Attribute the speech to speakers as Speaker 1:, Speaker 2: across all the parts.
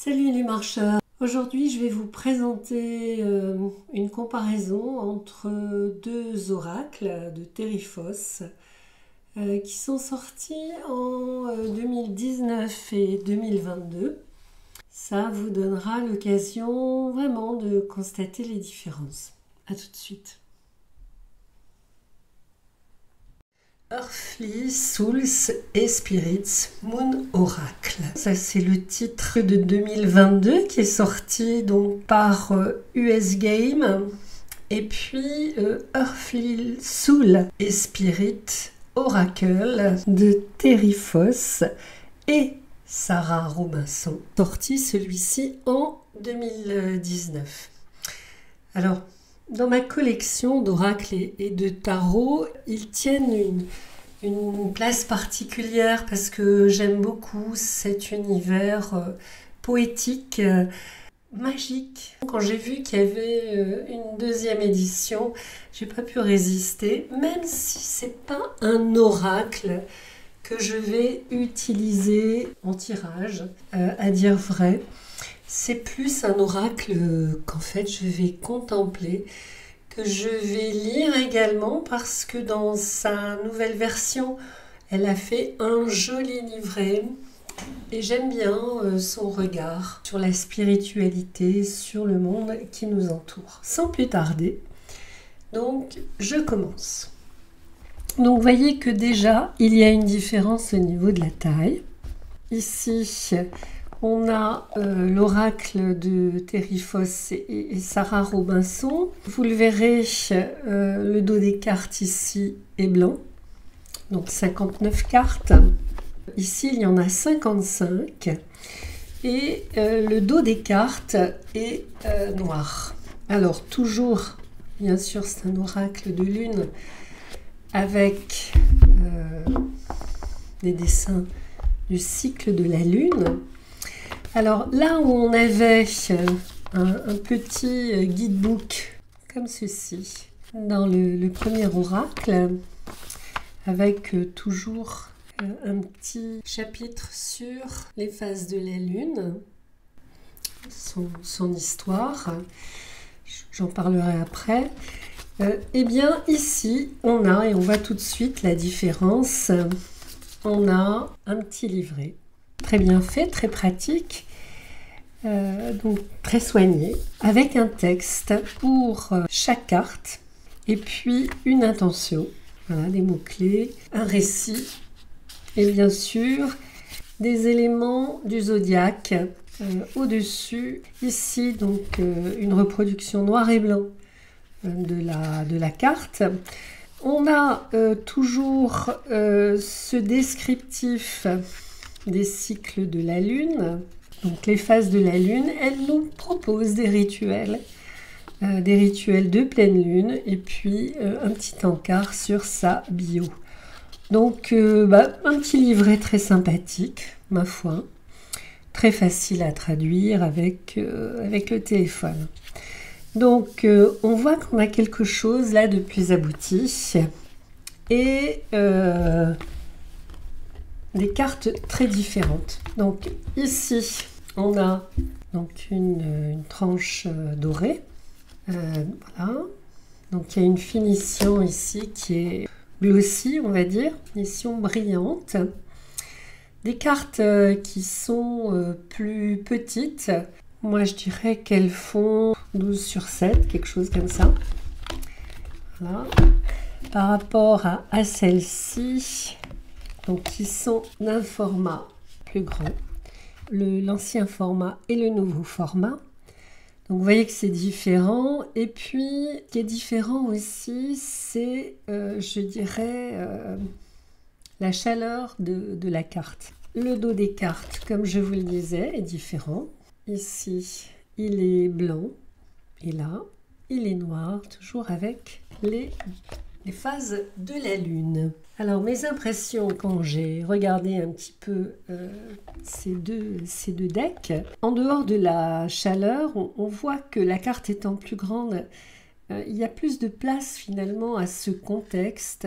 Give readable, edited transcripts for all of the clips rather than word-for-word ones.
Speaker 1: Salut les marcheurs! Aujourd'hui, je vais vous présenter une comparaison entre deux oracles de Terrifos qui sont sortis en 2019 et 2022. Ça vous donnera l'occasion vraiment de constater les différences. A tout de suite. Earthly Souls et Spirits Moon Oracle. Ça c'est le titre de 2022 qui est sorti donc par US Game. Et puis Earthly Soul et Spirit Oracle de Terrifos et Sarah Robinson. Sorti celui-ci en 2019. Alors, dans ma collection d'oracles et de tarot, ils tiennent une place particulière parce que j'aime beaucoup cet univers poétique, magique. Quand j'ai vu qu'il y avait une deuxième édition, j'ai pas pu résister, même si c'est pas un oracle que je vais utiliser en tirage, à dire vrai. C'est plus un oracle qu'en fait je vais contempler, que je vais lire également parce que dans sa nouvelle version, elle a fait un joli livret et j'aime bien son regard sur la spiritualité, sur le monde qui nous entoure. Sans plus tarder, donc je commence. Donc vous voyez que déjà il y a une différence au niveau de la taille. Ici, on a l'oracle de Terrifos et Sarah Robinson. Vous le verrez, le dos des cartes ici est blanc. Donc 59 cartes. Ici, il y en a 55. Et le dos des cartes est noir. Alors, toujours, bien sûr, c'est un oracle de lune avec des dessins du cycle de la lune. Alors là où on avait un petit guidebook comme ceci dans le premier oracle avec toujours un petit chapitre sur les phases de la lune, son histoire, j'en parlerai après. Eh bien ici on a, et on voit tout de suite la différence, on a un petit livret. Très bien fait, très pratique, donc très soigné, avec un texte pour chaque carte, et puis une intention, voilà, des mots-clés, un récit, et bien sûr des éléments du zodiaque au-dessus. Ici, donc une reproduction noir et blanc de la carte. On a toujours ce descriptif des cycles de la lune, donc les phases de la lune. Elle nous propose des rituels de pleine lune et puis un petit encart sur sa bio. Donc un petit livret très sympathique, ma foi, très facile à traduire avec le téléphone. Donc on voit qu'on a quelque chose là de plus abouti et des cartes très différentes. Donc ici on a donc une tranche dorée, voilà. Donc il y a une finition ici qui est glossy, on va dire, finition brillante. Des cartes qui sont plus petites, moi je dirais qu'elles font 12 sur 7, quelque chose comme ça. Voilà. Par rapport à celles-ci, donc qui sont d'un format plus grand, l'ancien format et le nouveau format. Donc vous voyez que c'est différent. Et puis, ce qui est différent aussi, c'est, je dirais, la chaleur de la carte. Le dos des cartes, comme je vous le disais, est différent. Ici, il est blanc. Et là, il est noir, toujours avec les phases de la lune. Alors mes impressions quand j'ai regardé un petit peu ces deux decks, en dehors de la chaleur, on voit que la carte étant plus grande, il y a plus de place finalement à ce contexte.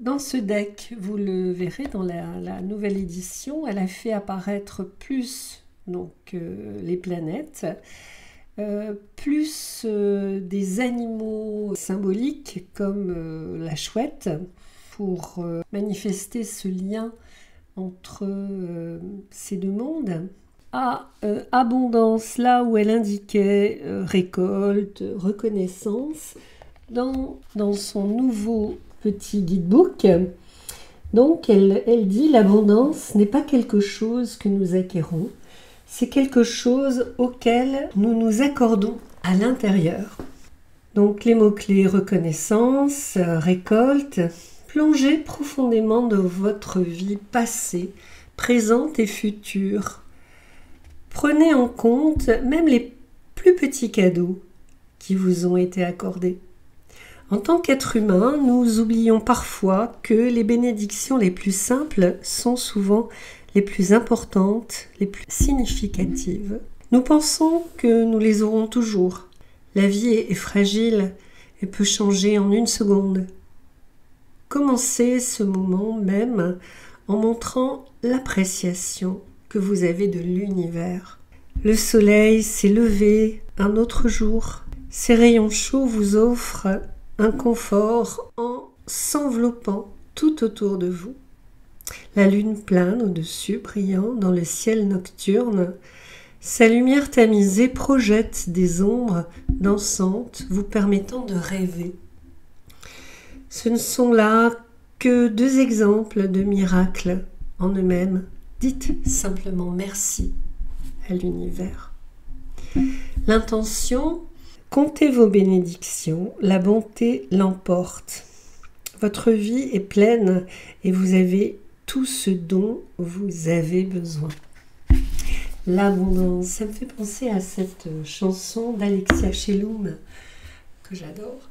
Speaker 1: Dans ce deck, vous le verrez dans la nouvelle édition, elle a fait apparaître plus donc les planètes, plus des animaux symboliques comme la chouette pour manifester ce lien entre ces deux mondes. Abondance, là où elle indiquait récolte, reconnaissance, dans son nouveau petit guidebook. Donc elle dit l'abondance n'est pas quelque chose que nous acquérons, c'est quelque chose auquel nous nous accordons à l'intérieur. Donc les mots-clés reconnaissance, récolte, plongez profondément dans votre vie passée, présente et future. Prenez en compte même les plus petits cadeaux qui vous ont été accordés. En tant qu'être humain, nous oublions parfois que les bénédictions les plus simples sont souvent les plus importantes, les plus significatives. Nous pensons que nous les aurons toujours. La vie est fragile et peut changer en une seconde. Commencez ce moment même en montrant l'appréciation que vous avez de l'univers. Le soleil s'est levé un autre jour. Ses rayons chauds vous offrent un confort en s'enveloppant tout autour de vous. La lune plane au-dessus, brillant dans le ciel nocturne. Sa lumière tamisée projette des ombres dansantes, vous permettant de rêver. Ce ne sont là que deux exemples de miracles en eux-mêmes. Dites simplement merci à l'univers. L'intention, comptez vos bénédictions, la bonté l'emporte. Votre vie est pleine et vous avez tout ce dont vous avez besoin. L'abondance, ça me fait penser à cette chanson d'Alexia Shelloum que j'adore.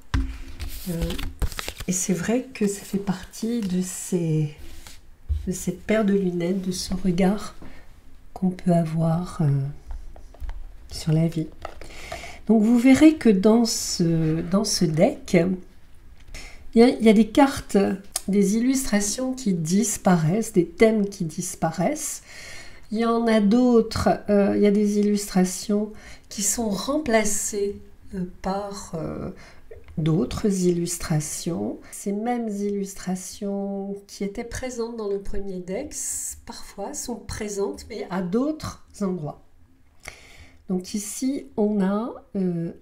Speaker 1: Et c'est vrai que ça fait partie de cette paire de lunettes, de ce regard qu'on peut avoir sur la vie. Donc vous verrez que dans ce deck, il y a des cartes, des illustrations qui disparaissent, des thèmes qui disparaissent. Il y en a d'autres, il y a des illustrations qui sont remplacées par d'autres illustrations. Ces mêmes illustrations qui étaient présentes dans le premier deck, parfois sont présentes, mais à d'autres endroits. Donc ici, on a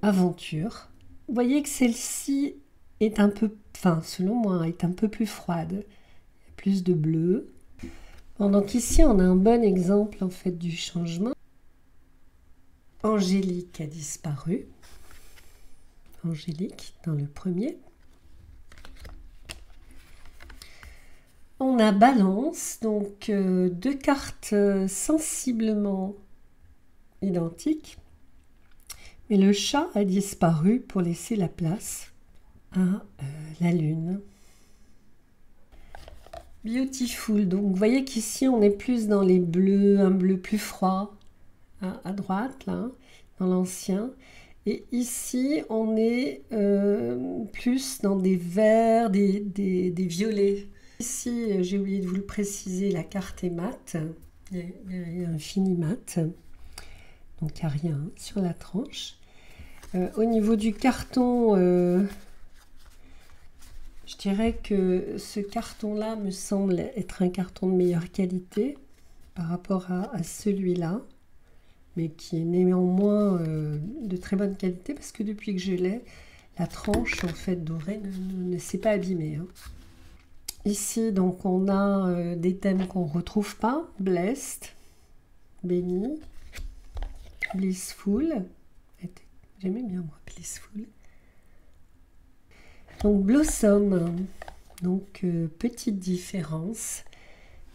Speaker 1: aventure. Vous voyez que celle-ci est un peu, selon moi, est un peu plus froide. Il y a plus de bleu. Bon, donc ici, on a un bon exemple en fait du changement. Angélique a disparu. Angélique dans le premier. On a Balance, donc deux cartes sensiblement identiques, mais le chat a disparu pour laisser la place à la lune. Beautiful, donc vous voyez qu'ici on est plus dans les bleus, un bleu plus froid à droite là, dans l'ancien. Et ici, on est plus dans des verts, des violets. Ici, j'ai oublié de vous le préciser, la carte est mate. Il y a un fini mat. Donc, il n'y a rien sur la tranche. Au niveau du carton, je dirais que ce carton-là me semble être un carton de meilleure qualité par rapport à celui-là, mais qui est néanmoins de très bonne qualité parce que depuis que je l'ai, la tranche en fait dorée ne s'est pas abîmée. Hein. Ici, donc, on a des thèmes qu'on ne retrouve pas. Blessed, béni, blissful. J'aimais bien moi, blissful. Donc, blossom. Donc, petite différence.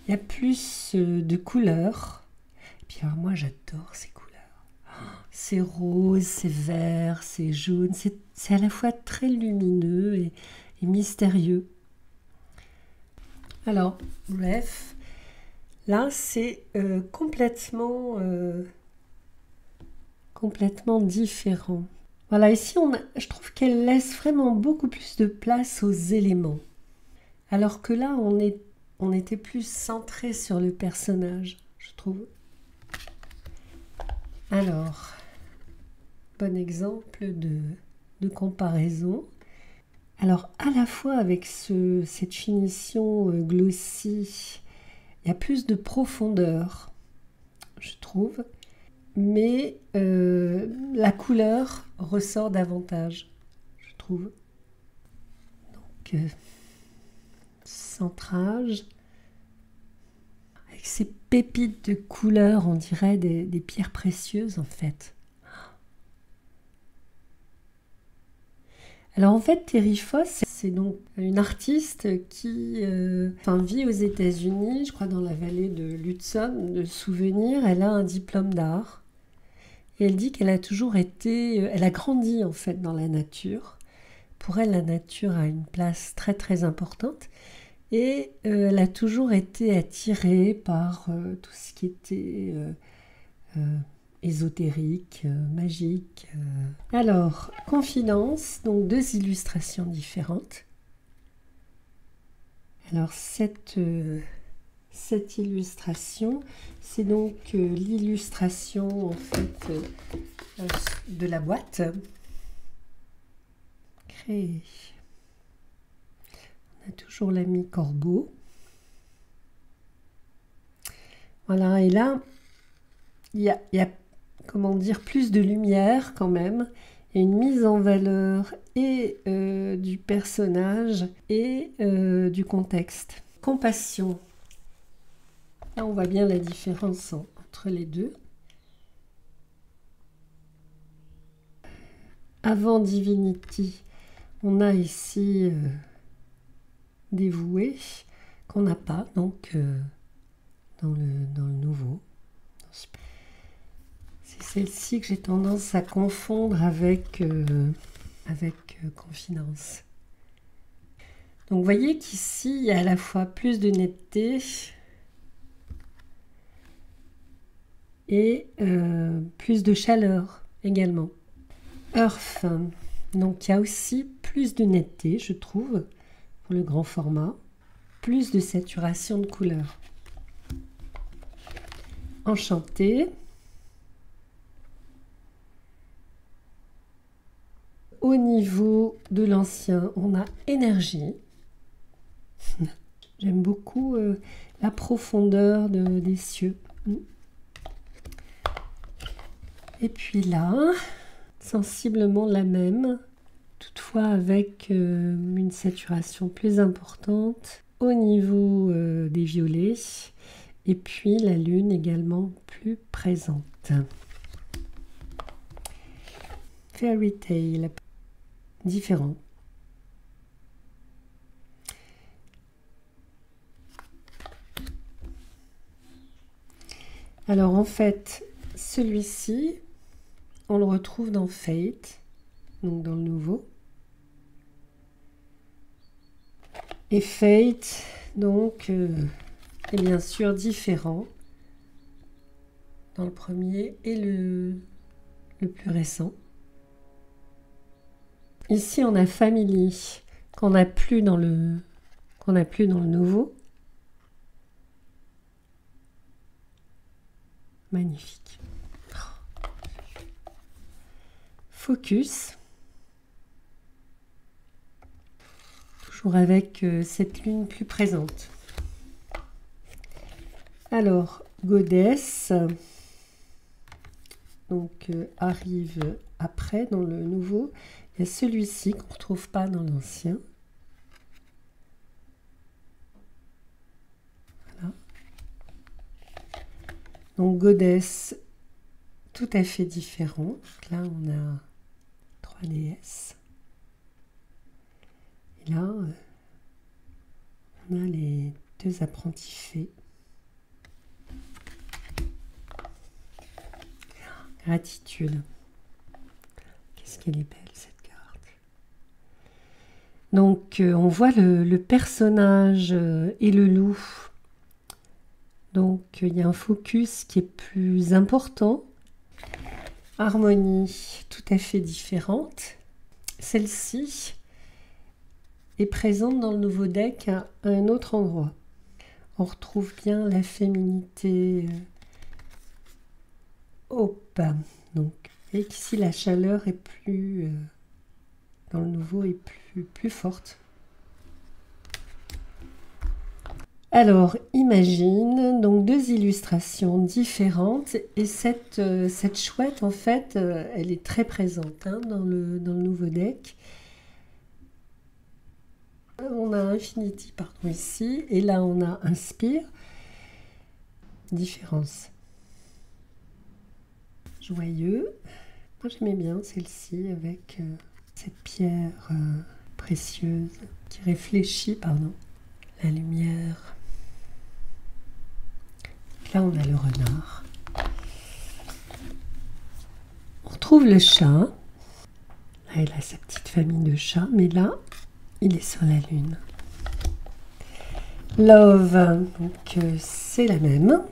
Speaker 1: Il y a plus de couleurs. Et puis, alors, moi, j'adore ces couleurs. C'est rose, c'est vert, c'est jaune. C'est à la fois très lumineux et mystérieux. Alors, bref, là, c'est complètement différent. Voilà, ici, je trouve qu'elle laisse vraiment beaucoup plus de place aux éléments. Alors que là, on était plus centré sur le personnage, je trouve. Alors, bon exemple de comparaison. Alors, à la fois avec cette finition glossy, il y a plus de profondeur, je trouve, mais la couleur ressort davantage, je trouve. Donc, centrage, avec ces pépites de couleurs, on dirait des pierres précieuses en fait. Alors en fait, Terry Foss, c'est donc une artiste qui vit aux États-Unis, je crois dans la vallée de l'Hudson, de souvenirs. Elle a un diplôme d'art et elle dit qu'elle a toujours été, elle a grandi en fait dans la nature. Pour elle, la nature a une place très très importante et elle a toujours été attirée par tout ce qui était ésotérique, magique. Alors, Confidence, donc 2 illustrations différentes. Alors, cette illustration, c'est donc l'illustration en fait de la boîte créée. On a toujours l'ami Corbeau. Voilà, et là, il y a comment dire, plus de lumière quand même, et une mise en valeur et du personnage et du contexte. Compassion. Là, on voit bien la différence entre les deux. Avant Divinity, on a ici Dévoué, qu'on n'a pas donc dans le nouveau. C'est celle-ci que j'ai tendance à confondre avec Confidence. Donc vous voyez qu'ici, il y a à la fois plus de netteté et plus de chaleur également. Earth, donc il y a aussi plus de netteté, je trouve, pour le grand format, plus de saturation de couleurs. Enchanté. Au niveau de l'ancien, on a énergie. J'aime beaucoup la profondeur des cieux. Et puis là, sensiblement la même, toutefois avec une saturation plus importante au niveau des violets. Et puis la lune également plus présente. Fairy Tale, différent. Alors en fait, celui-ci, on le retrouve dans Fate, donc dans le nouveau. Et Fate, donc, est bien sûr différent dans le premier et le plus récent. Ici, on a Family, qu'on n'a plus dans le nouveau. Magnifique. Focus. Toujours avec cette lune plus présente. Alors, Goddess, donc arrive après dans le nouveau. Il y a celui-ci qu'on ne retrouve pas dans l'ancien. Voilà. Donc Goddess, tout à fait différent. Donc là, on a 3 déesses. Et là, on a les 2 apprentis fées. Gratitude. Qu'est-ce qu'elle est belle cette carte. Donc on voit le personnage et le loup. Donc il y a un focus qui est plus important. Harmonie tout à fait différente. Celle-ci est présente dans le nouveau deck à un autre endroit. On retrouve bien la féminité Hop. Donc, et ici la chaleur est plus dans le nouveau est plus forte. Alors, imagine donc deux illustrations différentes et cette chouette en fait, elle est très présente hein, dans le nouveau deck. On a Infinity pardon ici et là on a Inspire. Différence. Joyeux. Moi j'aimais bien celle-ci avec cette pierre précieuse qui réfléchit, pardon, la lumière. Là on a le renard. On retrouve le chat. Là il a sa petite famille de chats, mais là il est sur la lune. Love, donc c'est la même.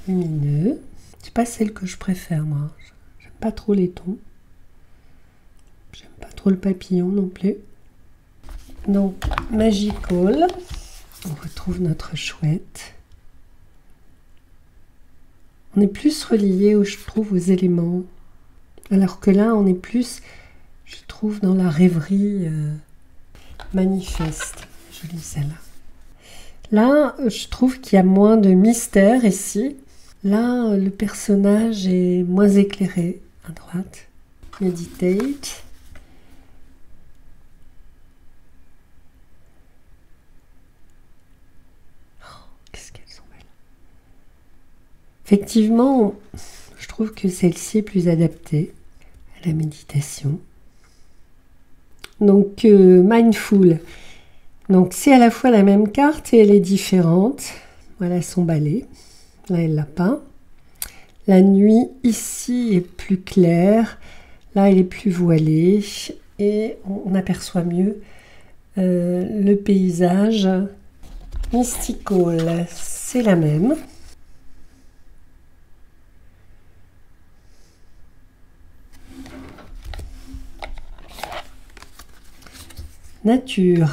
Speaker 1: Lumineux. C'est pas celle que je préfère moi. J'aime pas trop les tons. J'aime pas trop le papillon non plus. Donc Magical. On retrouve notre chouette. On est plus relié, je trouve, aux éléments. Alors que là, on est plus, je trouve, dans la rêverie manifeste. Jolie celle-là. Là, je trouve qu'il y a moins de mystère ici. Là, le personnage est moins éclairé. À droite. Meditate. Oh, qu'est-ce qu'elles sont belles. Effectivement, je trouve que celle-ci est plus adaptée à la méditation. Donc, Mindful. Donc, c'est à la fois la même carte et elle est différente. Voilà son balai. Là, elle l'a pas. La nuit, ici, est plus claire. Là, elle est plus voilée. Et on aperçoit mieux le paysage. Mystical, c'est la même. Nature.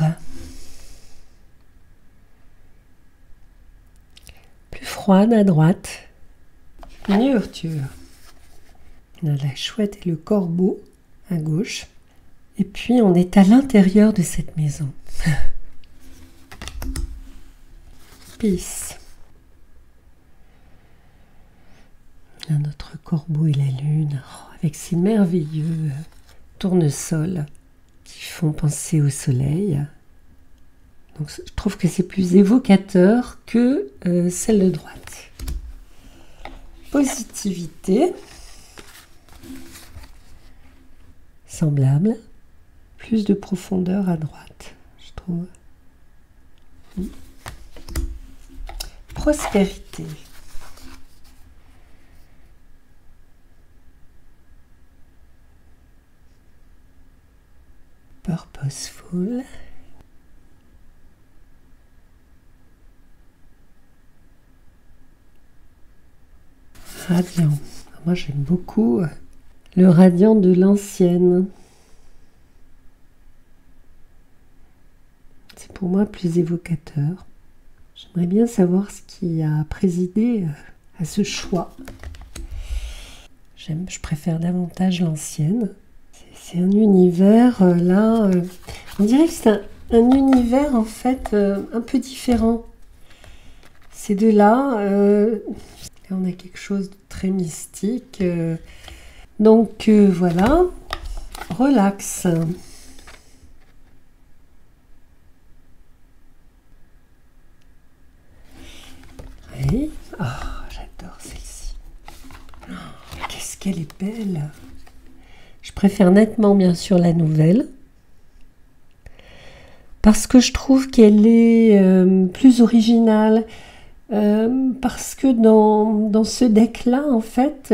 Speaker 1: Plus froide à droite. Nourriture. On a la chouette et le corbeau à gauche. Et puis on est à l'intérieur de cette maison. Peace. Là, notre corbeau et la lune, avec ces merveilleux tournesols qui font penser au soleil. Donc, je trouve que c'est plus évocateur que celle de droite. Positivité. Semblable. Plus de profondeur à droite, je trouve. Prospérité. Purposeful. Radiant. Moi j'aime beaucoup le radiant de l'ancienne. C'est pour moi plus évocateur. J'aimerais bien savoir ce qui a présidé à ce choix. Je préfère davantage l'ancienne. C'est un univers là, on dirait que c'est un univers en fait un peu différent. Ces deux-là, on a quelque chose de très mystique. Donc voilà, relax. Oui, oh, j'adore celle-ci. Oh, qu'est-ce qu'elle est belle! Je préfère nettement bien sûr la nouvelle parce que je trouve qu'elle est plus originale parce que dans ce deck là en fait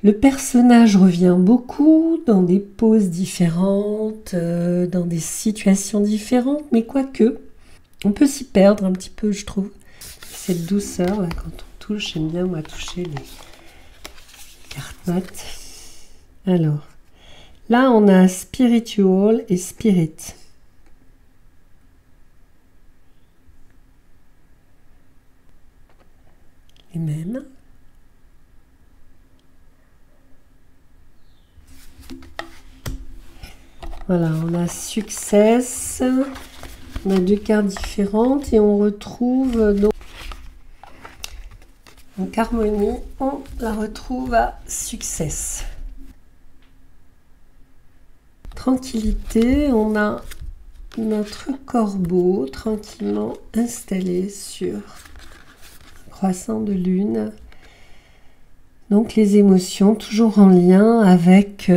Speaker 1: le personnage revient beaucoup dans des poses différentes, dans des situations différentes, mais quoique on peut s'y perdre un petit peu je trouve. Cette douceur là quand on touche, j'aime bien moi toucher les cartes mates. Alors, là, on a Spiritual et Spirit. les mêmes. Voilà, on a Success, on a 2 cartes différentes et on retrouve donc Harmonie, on la retrouve à Success. Tranquillité, on a notre corbeau tranquillement installé sur un croissant de lune. Donc les émotions toujours en lien avec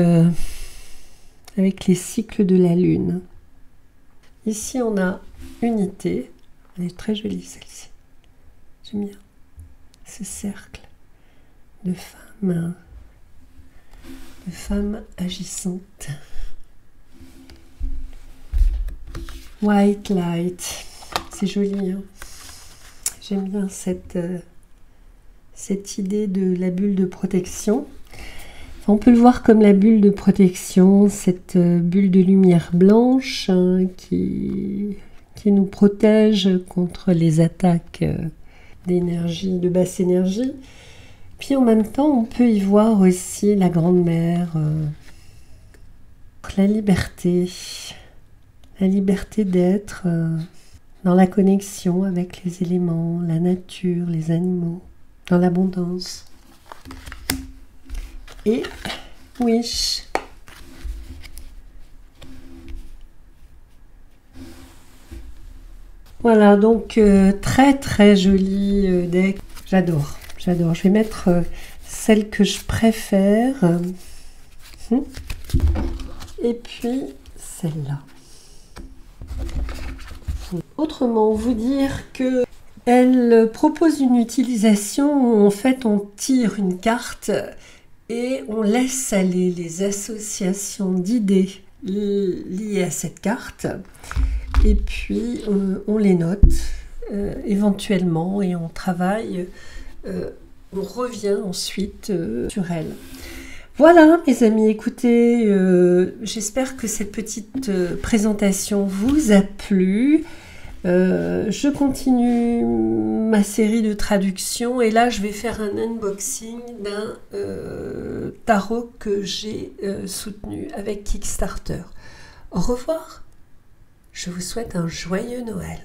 Speaker 1: les cycles de la lune. Ici on a Unité, elle est très jolie celle-ci. J'aime bien ce cercle de femmes agissantes. White Light, c'est joli, hein. J'aime bien cette idée de la bulle de protection. Enfin, on peut le voir comme la bulle de protection, cette bulle de lumière blanche qui nous protège contre les attaques d'énergie, de basse énergie. Puis en même temps, on peut y voir aussi la grande mère, la liberté d'être dans la connexion avec les éléments, la nature, les animaux, dans l'abondance. Et Wish. Voilà, donc très très joli deck. J'adore. Je vais mettre celle que je préfère. Et puis celle-là. Autrement, vous dire que elle propose une utilisation où en fait on tire une carte et on laisse aller les associations d'idées liées à cette carte et puis on les note éventuellement et on travaille, on revient ensuite sur elle. Voilà mes amis, écoutez, j'espère que cette petite présentation vous a plu. Je continue ma série de traductions et là je vais faire un unboxing d'un tarot que j'ai soutenu avec Kickstarter. Au revoir, je vous souhaite un joyeux Noël.